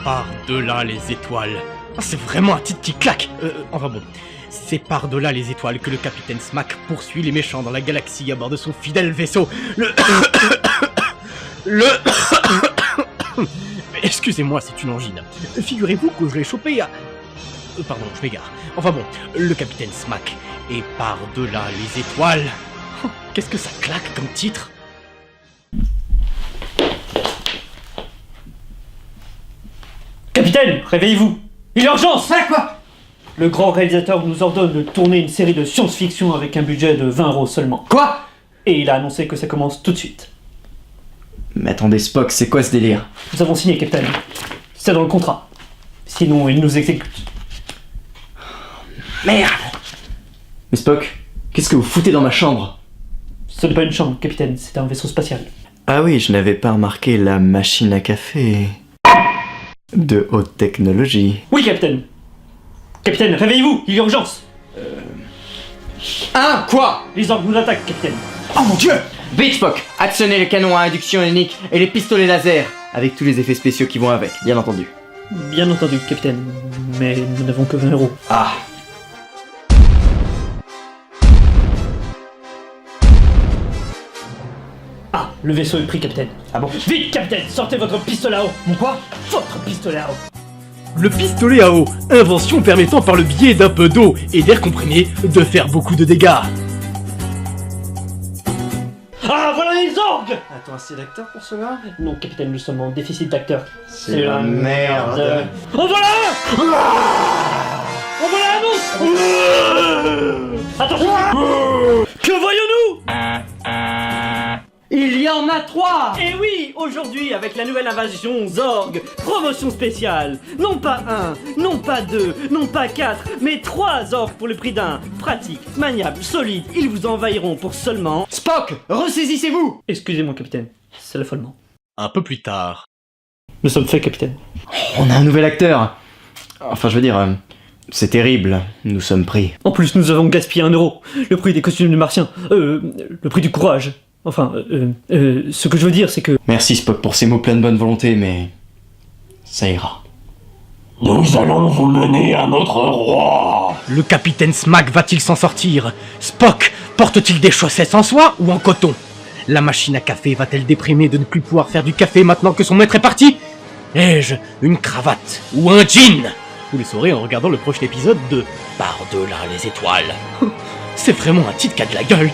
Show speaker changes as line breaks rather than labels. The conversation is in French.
Par-delà les étoiles. C'est vraiment un titre qui claque. Enfin bon. C'est par-delà les étoiles que le capitaine Smack poursuit les méchants dans la galaxie à bord de son fidèle vaisseau. Excusez-moi, c'est une angine. Figurez-vous que je l'ai chopé à... Pardon, je m'égare. Enfin bon, le capitaine Smack est par-delà les étoiles. Qu'est-ce que ça claque comme titre?
Capitaine, réveillez-vous! Il est urgence!
Ah, quoi?
Le grand réalisateur nous ordonne de tourner une série de science-fiction avec un budget de 20 € seulement.
Quoi?
Et il a annoncé que ça commence tout de suite.
Mais attendez, Spock, c'est quoi ce délire?
Nous avons signé, Capitaine. C'est dans le contrat. Sinon, il nous exécute.
Merde! Mais Spock, qu'est-ce que vous foutez dans ma chambre?
Ce n'est pas une chambre, Capitaine, c'est un vaisseau spatial.
Ah oui, je n'avais pas remarqué la machine à café. De haute technologie.
Oui, Capitaine! Capitaine, réveillez-vous! Il y a urgence!
Hein? Quoi?
Les orques nous attaquent, Capitaine!
Oh mon dieu! Vite Spock, actionnez les canons à induction ionique et les pistolets laser, avec tous les effets spéciaux qui vont avec, bien entendu.
Bien entendu, Capitaine, mais nous n'avons que 20 €.
Ah.
Ah, le vaisseau est pris, Capitaine.
Ah bon?
Vite, Capitaine, sortez votre pistolet à eau!
Mon quoi?
Votre pistolet à eau!
Le pistolet à eau, invention permettant par le biais d'un peu d'eau et d'air comprimé de faire beaucoup de dégâts.
Ah, voilà les orgues!
Attends, assez d'acteurs pour cela?
Non, Capitaine, nous sommes en déficit d'acteurs.
C'est la merde.
Oh voilà un! Oh voilà un ours! Attention! Que voyons-nous?
Il y en a 3!
Et oui, aujourd'hui, avec la nouvelle invasion Zorg, promotion spéciale. Non pas 1, non pas 2, non pas 4, mais 3 Zorg pour le prix d'un. Pratique, maniable, solide, ils vous envahiront pour seulement...
Spock, ressaisissez-vous!
Excusez-moi, Capitaine, c'est l'affolement.
Un peu plus tard.
Nous sommes faits, Capitaine.
On a un nouvel acteur. Enfin, je veux dire, c'est terrible, nous sommes pris.
En plus, nous avons gaspillé 1 €. Le prix des costumes de martiens. Le prix du courage. Enfin, ce que je veux dire, c'est que...
Merci Spock pour ces mots pleins de bonne volonté, mais... ça ira.
Nous allons vous mener à notre roi.
Le capitaine Smack va-t-il s'en sortir? Spock porte-t-il des chaussettes en soie ou en coton? La machine à café va-t-elle déprimer de ne plus pouvoir faire du café maintenant que son maître est parti? Ai-je une cravate ou un jean? Vous le saurez en regardant le prochain épisode de Par-delà les étoiles. C'est vraiment un titre qui a de la gueule.